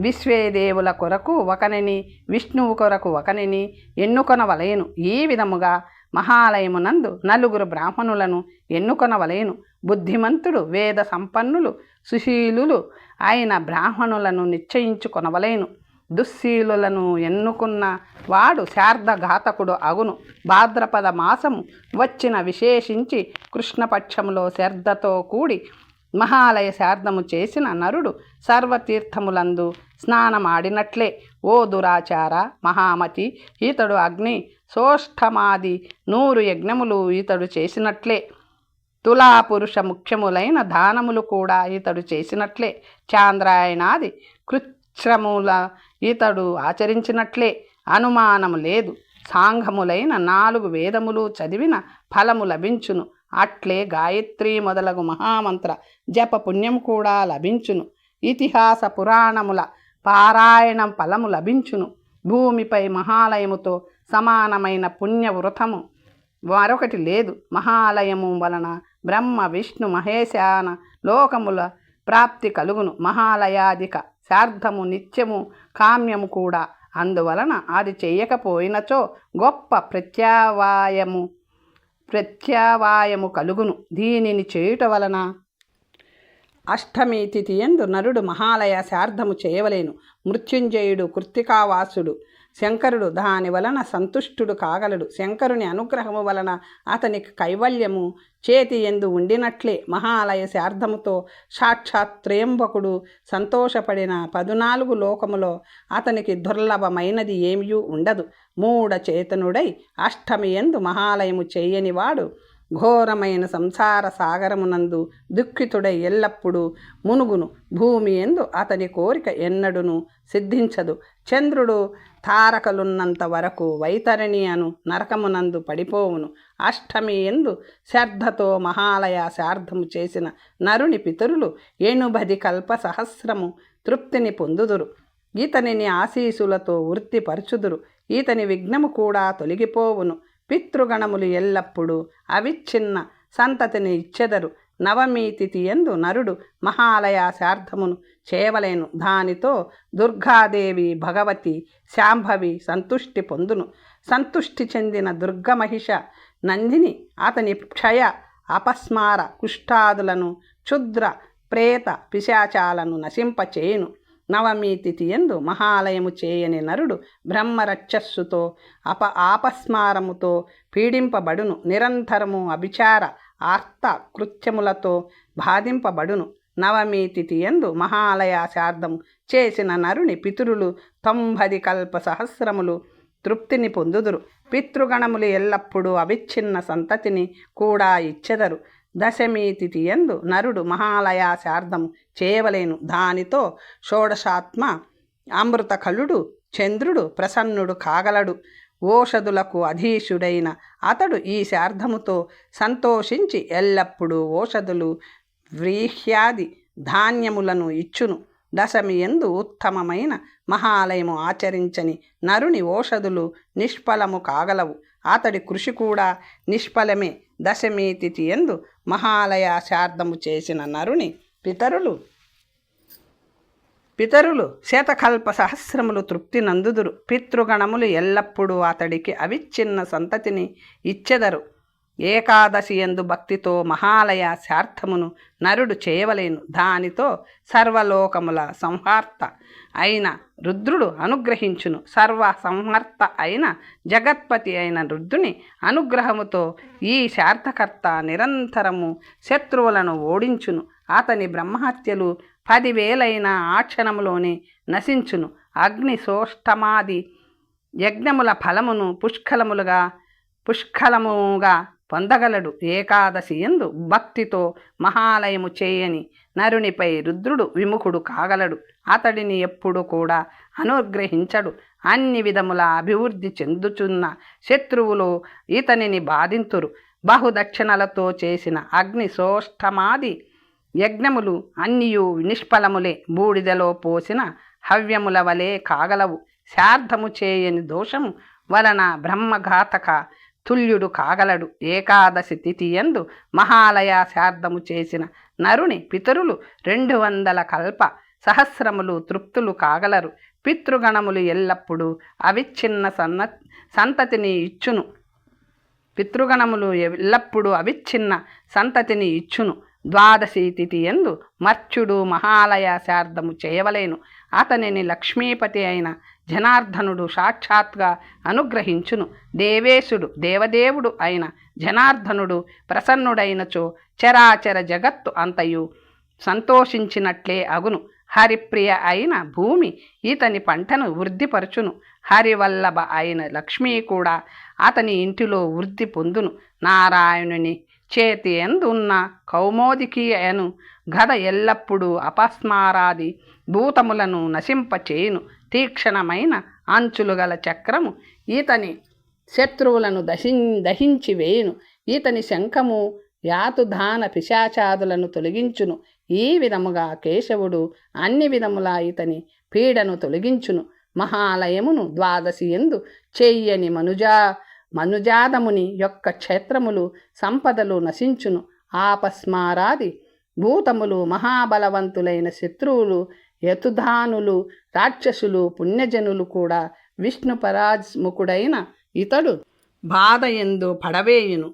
విశ్వేదేవుల కొరకు ఒకనిని, విష్ణువు కొరకు ఒకనిని ఎన్నుకొనవలెను. ఈ విధముగా మహాలయమునందు 4 బ్రాహ్మణులను ఎన్నుకొనవలెను. బుద్ధిమంతుడు, వేద సంపన్నులు, సుశీలులు అయిన బ్రాహ్మణులను నిశ్చయించుకొనవలెను. దుశ్శీలులను ఎన్నుకున్న వాడు శార్ధఘాతకుడు అగును. భాద్రపద మాసము వచ్చిన విశేషించి కృష్ణపక్షములో శ్రద్ధతో కూడి మహాలయ శ్రాద్ధము చేసిన నరుడు సర్వతీర్థములందు స్నానమాడినట్లే. ఓ దురాచార మహామతి, ఈతడు అగ్ని సోష్ఠమాది 100 యజ్ఞములు ఈతడు చేసినట్లే. తులాపురుష ముఖ్యములైన దానములు కూడా ఈతడు చేసినట్లే. చాంద్రాయణాది కృచ్ఛ్రముల ఈతడు ఆచరించినట్లే. అనుమానము లేదు. సాంఘములైన 4 వేదములు చదివిన ఫలము లభించును. అట్లే గాయత్రి మొదలగు మహామంత్ర జప పుణ్యం కూడా లభించును. ఇతిహాస పురాణముల పారాయణం ఫలము లభించును. భూమిపై మహాలయముతో సమానమైన పుణ్యవృతము మరొకటి లేదు. మహాలయము వలన బ్రహ్మ, విష్ణు, మహేశాన లోకముల ప్రాప్తి కలుగును. మహాలయాధిక శార్థము నిత్యము కామ్యము కూడా. అందువలన అది చెయ్యకపోయినచో గొప్ప ప్రత్యావాయము కలుగును. దీనిని చేయుట వలన అష్టమి తిథి యందు నరుడు మహాలయ శార్థము చేయవలేను. మృత్యుంజయుడు కృత్తికావాసుడు శంకరుడు దాని వలన సంతుష్టుడు కాగలడు. శంకరుని అనుగ్రహము వలన అతనికి కైవల్యము చేతి ఎందు ఉండినట్లే మహాలయ శార్థముతో సాక్షాత్ త్రయంబకుడు సంతోషపడిన 14 లోకములో అతనికి దుర్లభమైనది ఏమీ ఉండదు. మూఢ చేతనుడై అష్టమి యందు మహాలయము చేయనివాడు ఘోరమైన సంసార సాగరమునందు దుఃఖితుడై ఎల్లప్పుడూ మునుగును. భూమి యందు అతని కోరిక ఎన్నడును సిద్ధించదు. చంద్రుడు తారకలున్నంత వరకు వైతరణి అను నరకమునందు పడిపోవును. అష్టమి యందు శ్రద్ధతో మహాలయ శార్థము చేసిన నరుని పితరులు 80 కల్ప సహస్రము తృప్తిని పొందుదురు. ఈతనిని ఆశీసులతో వృత్తిపరచుదురు. ఈతని విఘ్నము కూడా తొలగిపోవును. పితృగణములు ఎల్లప్పుడూ అవిచ్ఛిన్న సంతతిని ఇచ్చెదరు. నవమి తిథి యందు నరుడు మహాలయ శార్థమును చేయవలేను. దానితో దుర్గాదేవి భగవతి శాంభవి సంతుష్టి పొందును. సంతుష్టి చెందిన దుర్గమహిష నందిని అతని క్షయ అపస్మార కుష్ఠాదులను క్షుద్ర ప్రేత పిశాచాలను నశింపచేయును. నవమి తిథి యందు మహాలయము చేయని నరుడు బ్రహ్మరక్షస్సుతో ఆపస్మారముతో పీడింపబడును. నిరంతరము అభిచార ఆర్త కృత్యములతో బాధింపబడును. నవమి తిథి యందు మహాలయ శార్థము చేసిన నరుని పితరులు 90 కల్ప సహస్రములు తృప్తిని పొందుదురు. పితృగణములు ఎల్లప్పుడూ అవిచ్ఛిన్న సంతతిని కూడా ఇచ్చెదరు. దశమి తిథి యందు నరుడు మహాలయ శార్థము చేయవలేను. దానితో షోడశాత్మ అమృత కలుడు చంద్రుడు ప్రసన్నుడు కాగలడు. ఓషధులకు అధీశుడైన అతడు ఈ శార్థముతో సంతోషించి ఎల్లప్పుడూ ఓషధులు వ్రీహ్యాది ధాన్యములను ఇచ్చును. దశమి యందు ఉత్తమమైన మహాలయము ఆచరించని నరుని ఓషధులు నిష్ఫలము కాగలవు. అతడి కృషి కూడా నిష్ఫలమే. దశమి తిథి యందు మహాలయ శార్థము చేసిన నరుని పితరులు శతకల్ప సహస్రములు తృప్తి నందుదురు. పితృగణములు ఎల్లప్పుడూ అతడికి అవిచ్ఛిన్న సంతతిని ఇచ్చెదరు. ఏకాదశి యందు భక్తితో మహాలయ శార్థమును నరుడు చేయవలేను. దానితో సర్వలోకముల సంహార్త అయిన రుద్రుడు అనుగ్రహించును. సర్వ సంహర్త అయిన జగత్పతి అయిన రుద్రుని అనుగ్రహముతో ఈ శార్థకర్త నిరంతరము శత్రువులను ఓడించును. అతని బ్రహ్మహత్యలు 10,000 ఆ క్షణములోనే నశించును. అగ్ని సోష్టమాది యజ్ఞముల ఫలమును పుష్కలముగా పొందగలడు. ఏకాదశి యందు భక్తితో మహాలయము చేయని నరునిపై రుద్రుడు విముఖుడు కాగలడు. అతడిని ఎప్పుడు కూడా అనుగ్రహించడు. అన్ని విధముల అభివృద్ధి చెందుచున్న శత్రువులు ఇతనిని బాధింతురు. బహుదక్షిణలతో చేసిన అగ్ని సోష్టమాది యజ్ఞములు అన్నియు నిష్ఫలములే. బూడిదలో పోసిన హవ్యముల వలె కాగలవు. శార్థము చేయని దోషము వలన బ్రహ్మఘాతక తుల్యుడు కాగలడు. ఏకాదశి తిథి యందు మహాలయ శార్థము చేసిన నరుని పితరులు 200 కల్ప సహస్రములు తృప్తులు కాగలరు. పితృగణములు ఎల్లప్పుడూ అవిచ్ఛిన్న సంతతిని ఇచ్చును. ద్వాదశి తిథి యందు మర్త్యుడు మహాలయ శార్థము చేయవలేను. అతనిని లక్ష్మీపతి అయిన జనార్దనుడు సాక్షాత్గా అనుగ్రహించును. దేవేశుడు దేవదేవుడు అయిన జనార్దనుడు ప్రసన్నుడైనచో చరాచర జగత్తు అంతయు సంతోషించినట్లే అగును. హరిప్రియ అయిన భూమి ఇతని పంటను వృద్ధిపరచును. హరివల్లభ అయిన లక్ష్మీ కూడా అతని ఇంటిలో వృద్ధి పొందును. నారాయణుని చేతి ఎందున్న కౌమోదికి అను గద ఎల్లప్పుడూ అపస్మారాది భూతములను నశింపచేయును. తీక్షణమైన అంచులు గల చక్రము ఈతని శత్రువులను దహించి వేయును. ఈతని శంఖము యాతుధాన పిశాచాదులను తొలగించును. ఈ విధముగా కేశవుడు అన్ని విధములా ఇతని పీడను తొలగించును. మహాలయమును ద్వాదశి యందు చెయ్యని మనుజాదముని యొక్క క్షేత్రములు సంపదలు నశించును. ఆపస్మారాది భూతములు మహాబలవంతులైన శత్రువులు యతుధానులు, రాక్షసులు, పుణ్యజనులు కూడా విష్ణు పరాజ్ముఖుడైన ఇతడు బాధ ఎందు పడవేయును.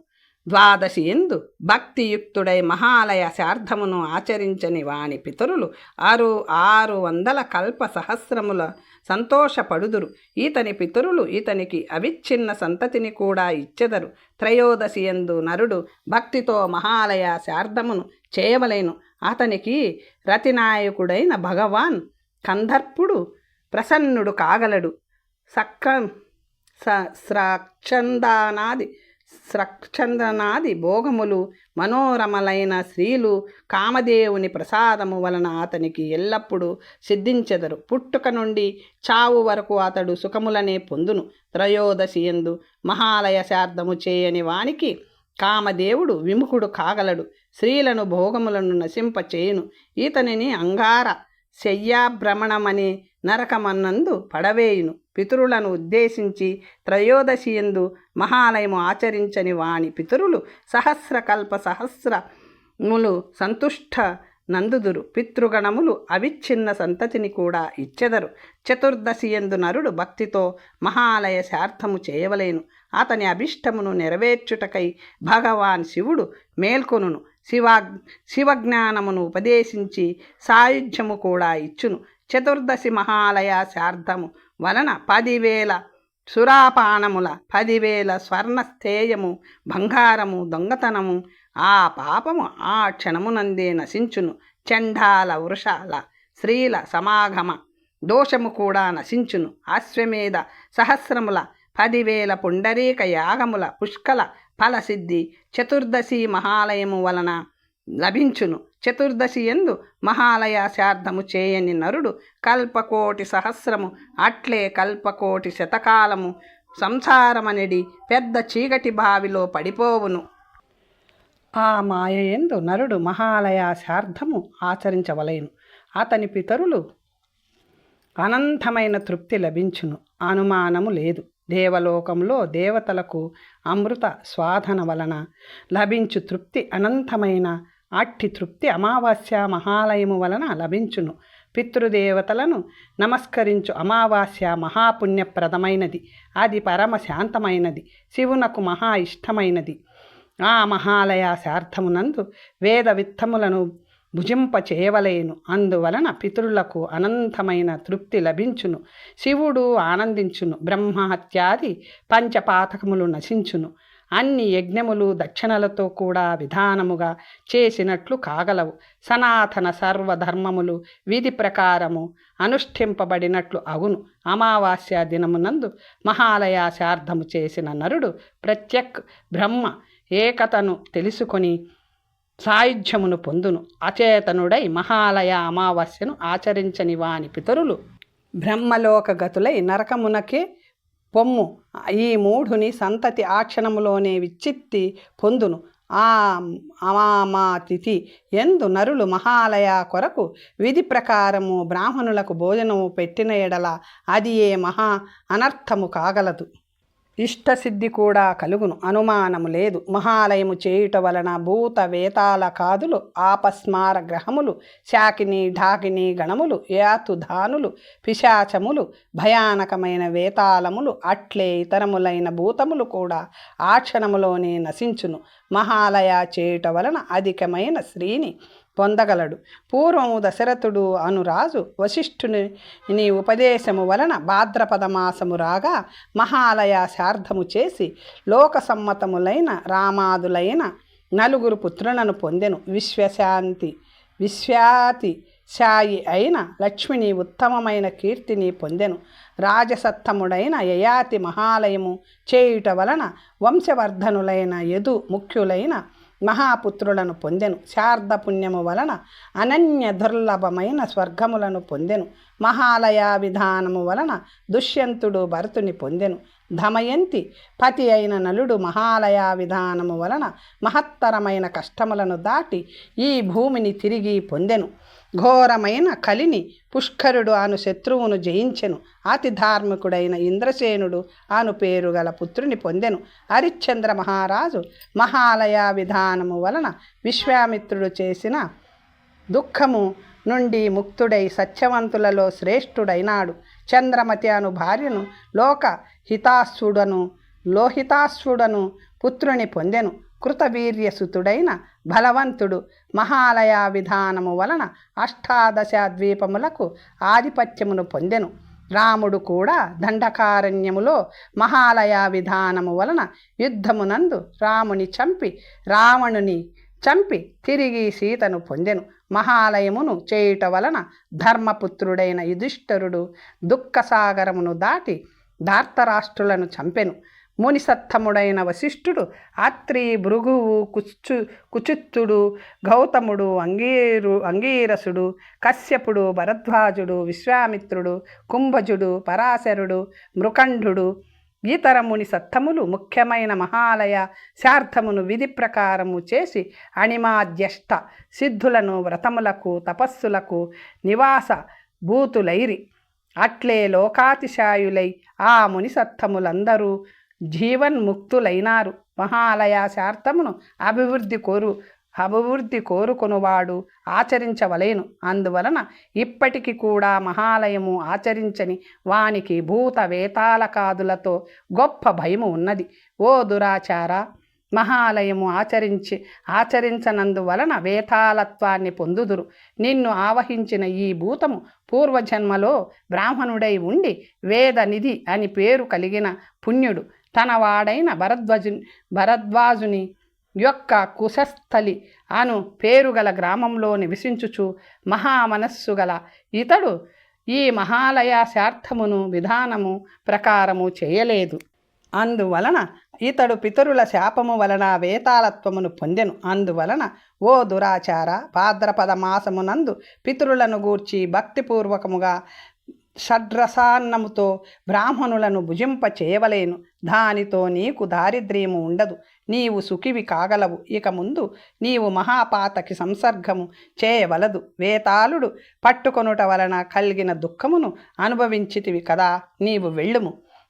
ద్వాదశి ఎందు భక్తియుక్తుడై మహాలయ శార్ధమును ఆచరించని వాని పితరులు 600 కల్ప సహస్రముల సంతోషపడుదురు. ఈతని పితరులు ఈతనికి అవిచ్ఛిన్న సంతతిని కూడా ఇచ్చెదరు. త్రయోదశి ఎందు నరుడు భక్తితో మహాలయ శార్ధమును చేయవలేను. అతనికి రతినాయకుడైన భగవాన్ కందర్పుడు ప్రసన్నుడు కాగలడు. స్రక్షందనాది భోగములు, మనోరమలైన స్త్రీలు కామదేవుని ప్రసాదము వలన అతనికి ఎల్లప్పుడూ సిద్ధించెదరు. పుట్టుక నుండి చావు వరకు అతడు సుఖములనే పొందును. త్రయోదశి యందు మహాలయ శార్ధము చేయని వానికి కామదేవుడు విముఖుడు కాగలడు. స్త్రీలను భోగములను నశింపచేయును. ఈతనిని అంగార శయ్యాభ్రమణమనే నరకమన్నందు పడవేయును. పితరులను ఉద్దేశించి త్రయోదశి యందు మహాలయము ఆచరించని వాని పితరులు సహస్రములు సంతుష్ట నందుదురు. పితృగణములు అవిచ్ఛిన్న సంతతిని కూడా ఇచ్చెదరు. చతుర్దశి యందు నరుడు భక్తితో మహాలయ శార్ధము చేయవలేను. అతని అభిష్టమును నెరవేర్చుటకై భగవాన్ శివుడు మేల్కొనును. శివజ్ఞానమును ఉపదేశించి సాయుధ్యము కూడా ఇచ్చును. చతుర్దశి మహాలయ శార్ధము వలన 10,000 సురాపానముల, 10,000 స్వర్ణస్థేయము, బంగారము, దొంగతనము, ఆ పాపము ఆ క్షణమునందే నశించును. చండాల వృషాల స్త్రీల సమాగమ దోషము కూడా నశించును. అశ్వమేధ సహస్రముల, 10,000 పుండరీక యాగముల పుష్కల ఫలసిద్ధి చతుర్దశి మహాలయము వలన లభించును. చతుర్దశి యందు మహాలయ శార్ధము చేయని నరుడు కల్పకోటి సహస్రము, అట్లే కల్పకోటి శతకాలము సంసారమనిడి పెద్ద చీకటి బావిలో పడిపోవును. ఆ మాయ యందు నరుడు మహాలయ శార్ధము ఆచరించవలేను. అతని పితరులు అనంతమైన తృప్తి లభించును. అనుమానము లేదు. దేవలోకంలో దేవతలకు అమృత స్వాధన వలన లభించు తృప్తి అనంతమైన. అట్టి తృప్తి అమావాస్య మహాలయము వలన లభించును. పితృదేవతలను నమస్కరించు అమావాస్య మహాపుణ్యప్రదమైనది. అది పరమశాంతమైనది, శివునకు మహా ఇష్టమైనది. ఆ మహాలయ శార్ధమునందు వేద విత్తములను భుజింప చేయవలేను. అందువలన పితరులకు అనంతమైన తృప్తి లభించును. శివుడు ఆనందించును. బ్రహ్మహత్యాది పంచపాతకములు నశించును. అన్ని యజ్ఞములు దక్షిణలతో కూడా విధానముగా చేసినట్లు కాగలవు. సనాతన సర్వధర్మములు విధి ప్రకారము అనుష్ఠింపబడినట్లు అగును. అమావాస్య దినమునందు మహాలయ శార్ధము చేసిన నరుడు ప్రత్యక్ బ్రహ్మ ఏకతను తెలుసుకొని సాయుధ్యమును పొందును. అచేతనుడై మహాలయ అమావాస్యను ఆచరించని వాని పితరులు బ్రహ్మలోక గతులై నరకమునకే పొమ్ము. ఈ మూఢుని సంతతి ఆ క్షణములోనే విచ్చిత్తి పొందును. ఆ అమాతిథి ఎందు నరులు మహాలయ కొరకు విధి ప్రకారము బ్రాహ్మణులకు భోజనము పెట్టిన ఎడల అది ఏ మహా అనర్థము కాగలదు. ఇష్టసిద్ధి కూడా కలుగును. అనుమానము లేదు. మహాలయము చేయుట వలన భూత వేతాల కాదులు, ఆపస్మార గ్రహములు, శాకిని ఢాకిని గణములు, యాతుధానులు, పిశాచములు, భయానకమైన వేతాళములు, అట్లే ఇతరములైన భూతములు కూడా ఆ క్షణములోనే నశించును. మహాలయ చేయుట వలన అధికమైన శ్రీని పొందగలడు. పూర్వము దశరథుడు అనురాజు వశిష్ఠుని ఉపదేశము వలన భాద్రపద మాసము రాగా మహాలయ శార్ధము చేసి లోకసమ్మతములైన రామాదులైన 4 పుత్రులను పొందెను. విశ్వాతి శాయి అయిన లక్ష్మిని ఉత్తమమైన కీర్తిని పొందెను. రాజసత్తముడైన యయాతి మహాలయము చేయుట వలన వంశవర్ధనులైన యదు ముఖ్యులైన మహాపుత్రులను పొందెను. శార్ద పుణ్యము వలన అనన్య దుర్లభమైన స్వర్గములను పొందెను. మహాలయ విధానము వలన దుష్యంతుడు భరతుని పొందెను. దమయంతి పతి అయిన నలుడు మహాలయ విధానము వలన మహత్తరమైన కష్టములను దాటి ఈ భూమిని తిరిగి పొందెను. ఘోరమైన కలిని పుష్కరుడు అను శత్రువును జయించెను. అతి ధార్మికుడైన ఇంద్రసేనుడు అను పేరు గల పుత్రుని పొందెను. హరిశ్చంద్ర మహారాజు మహాలయ విధానము వలన విశ్వామిత్రుడు చేసిన దుఃఖము నుండి ముక్తుడై సత్యవంతులలో శ్రేష్ఠుడైనాడు. చంద్రమతి అను భార్యను లోహితాశ్వుడను పుత్రుని పొందెను. కృతవీర్యసుతుడైన బలవంతుడు మహాలయ విధానము వలన అష్టాదశ ద్వీపములకు ఆధిపత్యమును పొందెను. రాముడు కూడా దండకారణ్యములో మహాలయ విధానము వలన యుద్ధమునందు రావణుని చంపి తిరిగి సీతను పొందెను. మహాలయమును చేయుట వలన ధర్మపుత్రుడైన యుధిష్ఠిరుడు దుఃఖసాగరమును దాటి ధార్తరాష్ట్రులను చంపెను. మునిసత్తముడైన వశిష్ఠుడు, అత్రి, భృగువు, కుచిత్తుడు, గౌతముడు, అంగీరసుడు, కశ్యపుడు, భరద్వాజుడు, విశ్వామిత్రుడు, కుంభజుడు, పరాశరుడు, మృకంఠుడు ఇతర మునిసత్తములు ముఖ్యమైన మహాలయ శార్థమును విధి ప్రకారము చేసి అణిమాద్యష్ట సిద్ధులను వ్రతములకు తపస్సులకు నివాస భూతులైరి. అట్లే లోకాతిశాయులై ఆ మునిసత్తములందరూ జీవన్ముక్తులైనారు. మహాలయ శార్థమును అభివృద్ధి కోరుకొనువాడు ఆచరించవలేను. అందువలన ఇప్పటికి కూడా మహాలయము ఆచరించని వానికి భూత వేతాళకాదులతో గొప్ప భయము ఉన్నది. ఓ దురాచార, మహాలయము ఆచరించనందువలన వేతాళత్వాన్ని పొందుదురు. నిన్ను ఆవహించిన ఈ భూతము పూర్వజన్మలో బ్రాహ్మణుడై ఉండి వేదనిధి అని పేరు కలిగిన పుణ్యుడు. తన వాడైన భరద్వాజుని యొక్క కుశస్థలి అను పేరుగల గ్రామంలో నివసించుచు మహామనస్సు గల ఇతడు ఈ మహాలయ శార్థమును విధానము ప్రకారము చేయలేదు. అందువలన ఇతడు పితరుల శాపము వలన వేతాళత్వమును పొందెను. అందువలన ఓ దురాచార, భాద్రపద మాసమునందు పితరులను గూర్చి భక్తిపూర్వకముగా షడ్రసాన్నముతో బ్రాహ్మణులను భుజింప చేయవలేను. దానితో నీకు దారిద్ర్యము ఉండదు, నీవు సుఖివి కాగలవు. ఇక ముందు నీవు మహాపాతకి సంసర్గము చేయవలదు. వేతాళుడు పట్టుకొనుట వలన కలిగిన దుఃఖమును అనుభవించితివి కదా, నీవు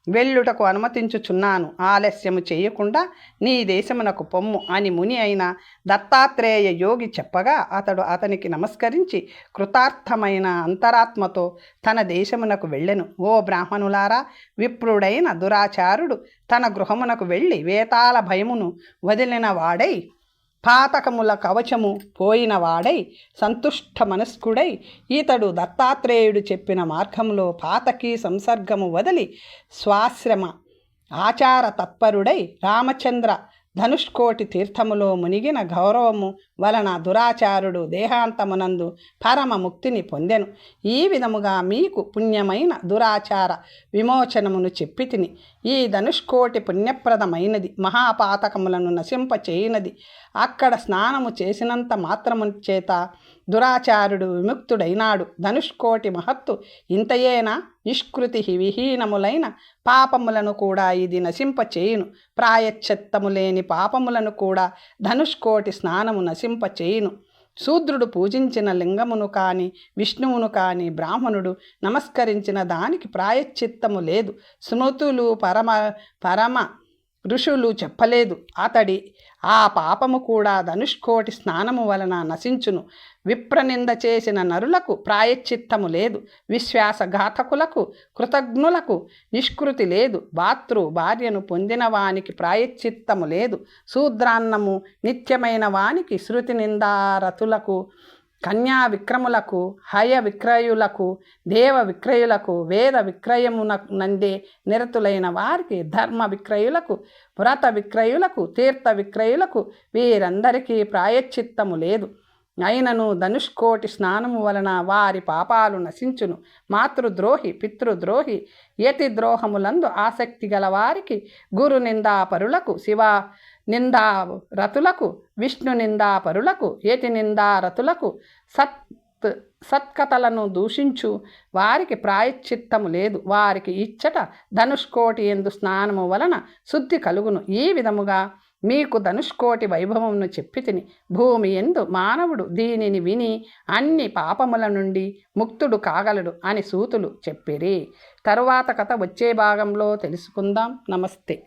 వెళ్ళుటకు అనుమతించుచున్నాను. ఆలస్యము చేయకుండా నీ దేశమునకు పొమ్ము అని ముని అయిన దత్తాత్రేయ యోగి చెప్పగా అతడు అతనికి నమస్కరించి కృతార్థమైన అంతరాత్మతో తన దేశమునకు వెళ్ళెను. ఓ బ్రాహ్మణులారా, విప్రుడైన దురాచారుడు తన గృహమునకు వెళ్ళి వేతాళ భయమును వదిలిన వాడై, పాతకముల కవచము పోయిన వాడై, సంతుష్ట మనస్కుడై ఇతడు దత్తాత్రేయుడు చెప్పిన మార్గంలో పాతకి సంసర్గము వదిలి స్వాశ్రమ ఆచార తత్పరుడై రామచంద్ర ధనుష్కోటి తీర్థములో మునిగిన గౌరవము వలన దురాచారుడు దేహాంతమునందు పరమ ముక్తిని పొందెను. ఈ విధముగా మీకు పుణ్యమైన దురాచార విమోచనమును చెప్పితిని. ఈ ధనుష్కోటి పుణ్యప్రదమైనది, మహాపాతకములను నశింపచేయునది. అక్కడ స్నానము చేసినంత మాత్రము చేత దురాచారుడు విముక్తుడైనాడు. ధనుష్కోటి మహత్తు ఇంతయేనా? నిష్కృతి విహీనములైన పాపములను కూడా ఇది నశింపచేయును. ప్రాయశ్చిత్తము లేని పాపములను కూడా ధనుష్కోటి స్నానము నశింపచేయును. శూద్రుడు పూజించిన లింగమును కాని విష్ణువును కాని బ్రాహ్మణుడు నమస్కరించిన దానికి ప్రాయశ్చిత్తము లేదు. స్మృతులు పరమ ఋషులు చెప్పలేదు. అతడి ఆ పాపము కూడా ధనుష్కోటి స్నానము వలన నశించును. విప్రనింద చేసిన నరులకు ప్రాయశ్చిత్తము లేదు. విశ్వాసఘాతకులకు, కృతజ్ఞులకు నిష్కృతి లేదు. భార్యను పొందిన వానికి ప్రాయశ్చిత్తము లేదు. శూద్రాన్నము నిత్యమైన వానికి శృతి నిందారతులకు, కన్యా విక్రములకు, హయ విక్రయులకు, దేవ విక్రయులకు, వేద విక్రయమునందే నిరతులైన వారికి, ధర్మ విక్రయులకు, వ్రత విక్రయులకు, తీర్థ విక్రయులకు వీరందరికీ ప్రాయశ్చిత్తము లేదు. అయినను ధనుష్కోటి స్నానము వలన వారి పాపాలు నశించును. మాతృద్రోహి, పితృద్రోహి, యతి ద్రోహములందు ఆసక్తి గల వారికి, గురు నిందాపరులకు, శివ నిందారతులకు, విష్ణు నిందాపరులకు, యతి నిందారతులకు, సత్కథలను దూషించు వారికి ప్రాయశ్చిత్తము లేదు. వారికి ఇచ్చట ధనుష్కోటి ఎందు స్నానము వలన శుద్ధి కలుగును. ఈ విధముగా మీకు ధనుష్కోటి వైభవమును చెప్పితిని. భూమి ఎందు మానవుడు దీనిని విని అన్ని పాపముల నుండి ముక్తుడు కాగలడు అని సూతులు చెప్పిరి. తరువాత కథ వచ్చే భాగంలో తెలుసుకుందాం. నమస్తే.